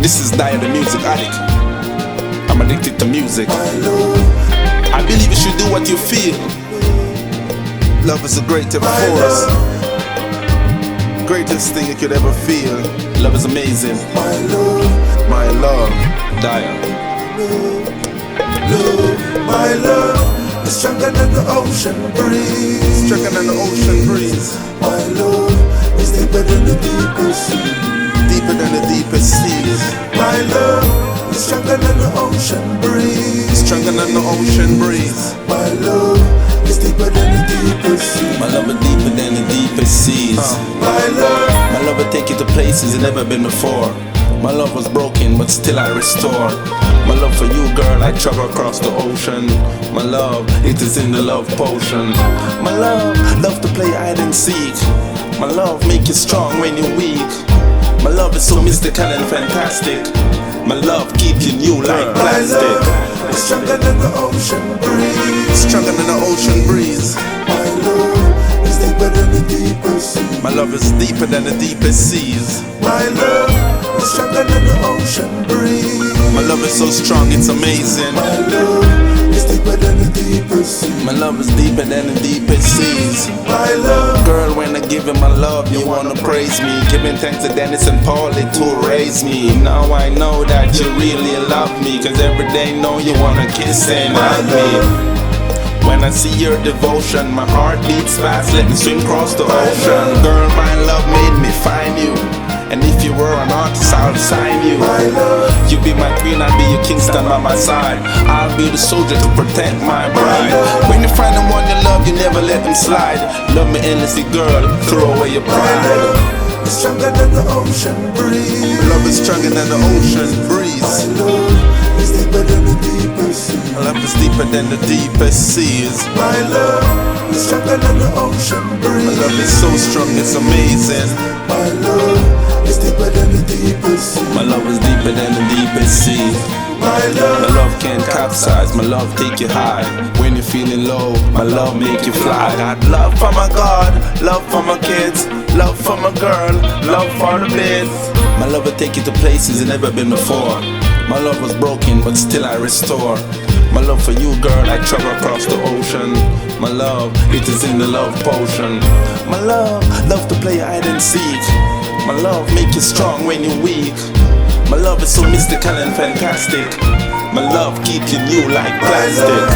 This is Dia the Music Addict. I'm addicted to music. I believe you should do what you feel. Love is a great force. Greatest thing you could ever feel. Love is amazing. My love, Dia. My love is stronger than the ocean breeze. Stronger than the ocean breeze. My love is deeper than the deepest sea. Deeper than the deepest seas. My love is stronger than the ocean breeze. Stronger than the ocean breeze. My love is deeper than the deepest sea. My love is deeper than the deepest seas. My love will take you to places you've never been before. My love was broken, but still I restore. My love for you, girl, I travel across the ocean. My love, it is in the love potion. My love to play hide and seek. My love make you strong when you're weak. My love is so mystical and fantastic. My love keeping you like plastic. It's stronger than the ocean breeze. Stronger than the ocean breeze. My love is deeper than the deepest sea. My love is deeper than the deepest seas. My love is stronger than the ocean breeze. My love is so strong, it's amazing. My love is deeper than the deepest sea. My love is deeper than the deepest seas. My love, girl, when I give him my love, you wanna praise me. Giving thanks to Dennis and Paulie to raise me. Now I know that you really love me, cause every day know you wanna kiss and hug me. When I see your devotion, my heart beats fast, let me swim across the ocean. Girl, my love made me find you. And if you were an artist, I'll sign you. You be my queen, I'll be your king, stand by my side. I'll be the soldier to protect my bride. When you find the one you love, you never let them slide. Love me endlessly, girl, throw away your pride. it's stronger than the ocean breeze. Love is stronger than the ocean breeze. My love is deeper than the deepest sea. My love is deeper than the deepest seas. My love is stronger than the ocean breeze. My love is so strong, it's amazing. My love is deeper than the deepest sea. My love is deeper than the deepest sea. My My love can't capsize, my love take you high. When you're feeling low, my love make you fly. I got love for my God, love for my kids, love for my girl, love for the biz. My love will take you to places you've never been before. My love was broken, but still I restore. My love for you, girl, I travel across the ocean. My love, it is in the love potion. My love to play hide and seek. My love make you strong when you're weak. My love is so mystical and fantastic. My love keeping you like plastic.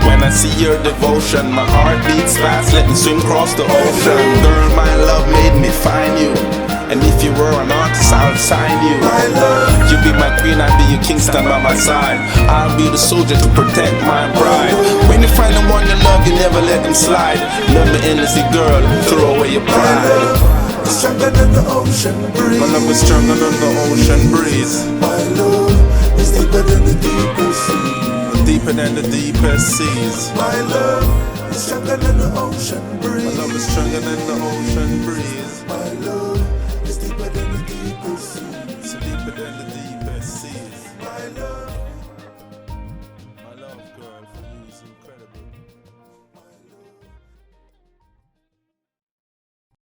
When I see your devotion, my heart beats fast, let me swim across the ocean. Girl, my love made me find you. And if you were an artist, I'll sign you. You be my queen, I'll be your king, stand by my side. I'll be the soldier to protect my bride. When you find the one you love, you never let them slide. Love me endlessly, girl, throw away your pride. It's stronger than the ocean breeze. My love is stronger than the ocean breeze. My love is deeper than the deepest sea. Deeper than the deepest seas. My love is stronger than the ocean breeze. My love is stronger than the ocean breeze. My love is deeper than the deepest sea. It's deeper than the deepest seas. My love.